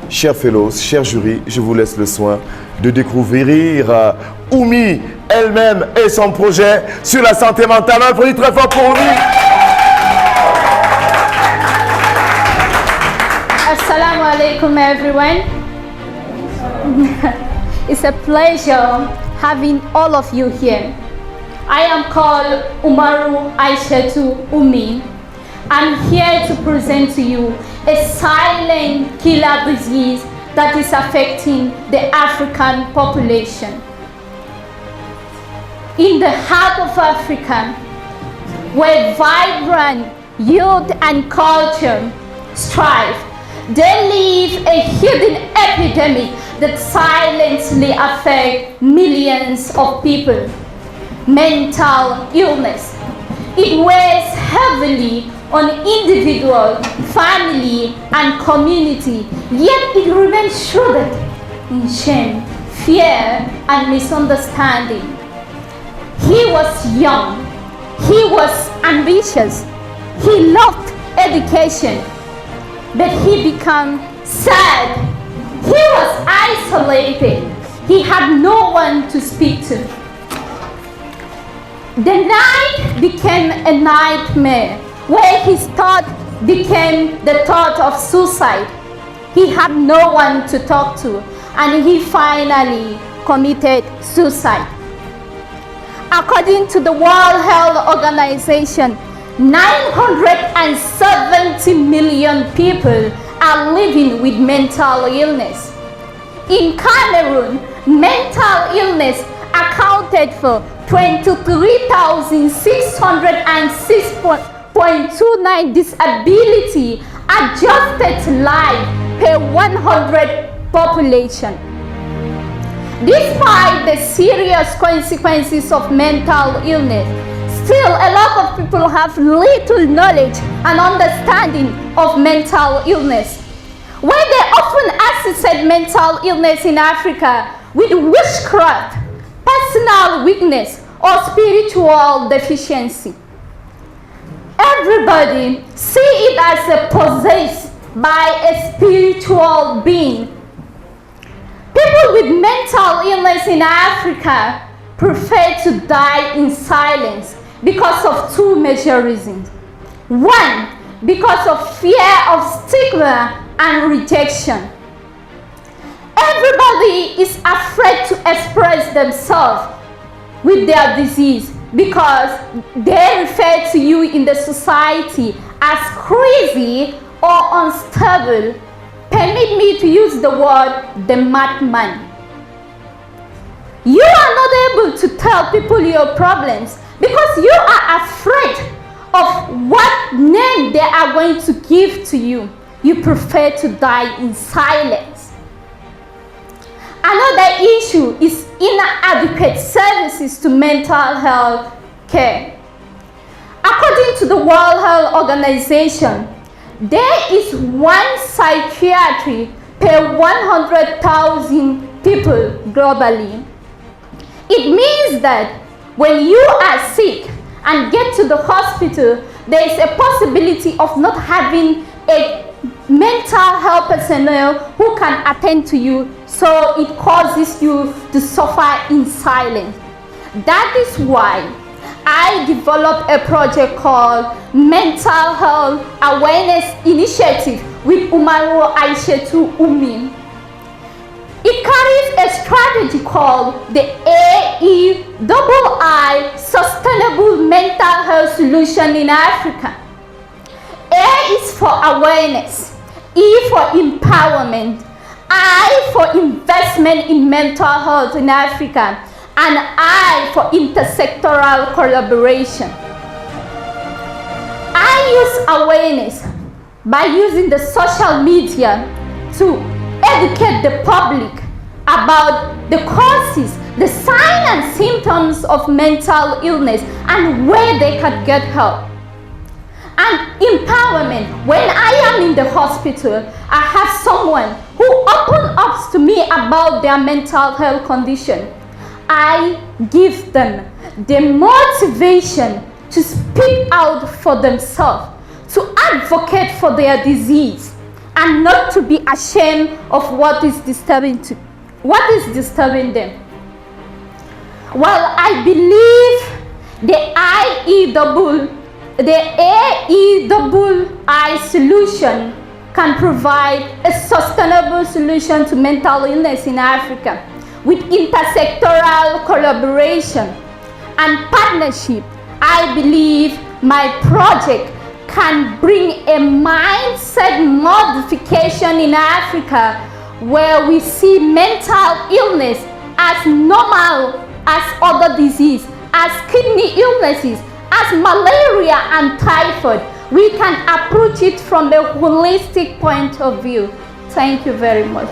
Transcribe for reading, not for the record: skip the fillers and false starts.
Chers fellows, chers jurys, je vous laisse le soin de découvrir Oumi elle-même et son projet sur la santé mentale. Un applaudissement très fort pour Oumi. Assalamu alaikum everyone. It's a pleasure having all of you here. I am called Umaru Aishatu Umi. I'm here to present to you a silent killer disease that is affecting the African population. In the heart of Africa, where vibrant youth and culture strive, they live a hidden epidemic that silently affects millions of people. Mental illness. It weighs heavily on individual, family, and community, yet it remains shrouded in shame, fear, and misunderstanding. He was young, he was ambitious, he loved education, but he became sad. He was isolated, he had no one to speak to. The night became a nightmare, where his thought became the thought of suicide. He had no one to talk to, and he finally committed suicide. According to the World Health Organization, 970 million people are living with mental illness. In Cameroon, mental illness accounted for 23,606.29 disability adjusted life per 100 population. Despite the serious consequences of mental illness, still a lot of people have little knowledge and understanding of mental illness. Where they often associate mental illness in Africa with witchcraft, personal weakness, or spiritual deficiency. Everybody see it as a possessed by a spiritual being. People with mental illness in Africa prefer to die in silence because of two major reasons. One, because of fear of stigma and rejection. Everybody is afraid to express themselves with their disease because they refer to you in the society as crazy or unstable. Permit me to use the word the madman. You are not able to tell people your problems because you are afraid of what name they are going to give to you. You prefer to die in silence. Another issue is inadequate services to mental health care. According to the World Health Organization, there is one psychiatrist per 100,000 people globally. It means that when you are sick and get to the hospital, there is a possibility of not having a mental health personnel who can attend to you, so it causes you to suffer in silence. That is why I developed a project called Mental Health Awareness Initiative with Umaru Aishatu Umi. It carries a strategy called the AEII Sustainable Mental Health Solution in Africa. A is for awareness, E for empowerment, I for investment in mental health in Africa, and I for intersectoral collaboration. I use awareness by using the social media to educate the public about the causes, the signs and symptoms of mental illness, and where they can get help. And empowerment. When I am in the hospital, I have someone who opens up to me about their mental health condition. I give them the motivation to speak out for themselves, to advocate for their disease. and not to be ashamed of what is disturbing them. Well, I believe the AEII solution can provide a sustainable solution to mental illness in Africa with intersectoral collaboration and partnership. I believe my project can bring a mindset modification in Africa where we see mental illness as normal as other diseases, as kidney illnesses, as malaria and typhoid. We can approach it from a holistic point of view. Thank you very much.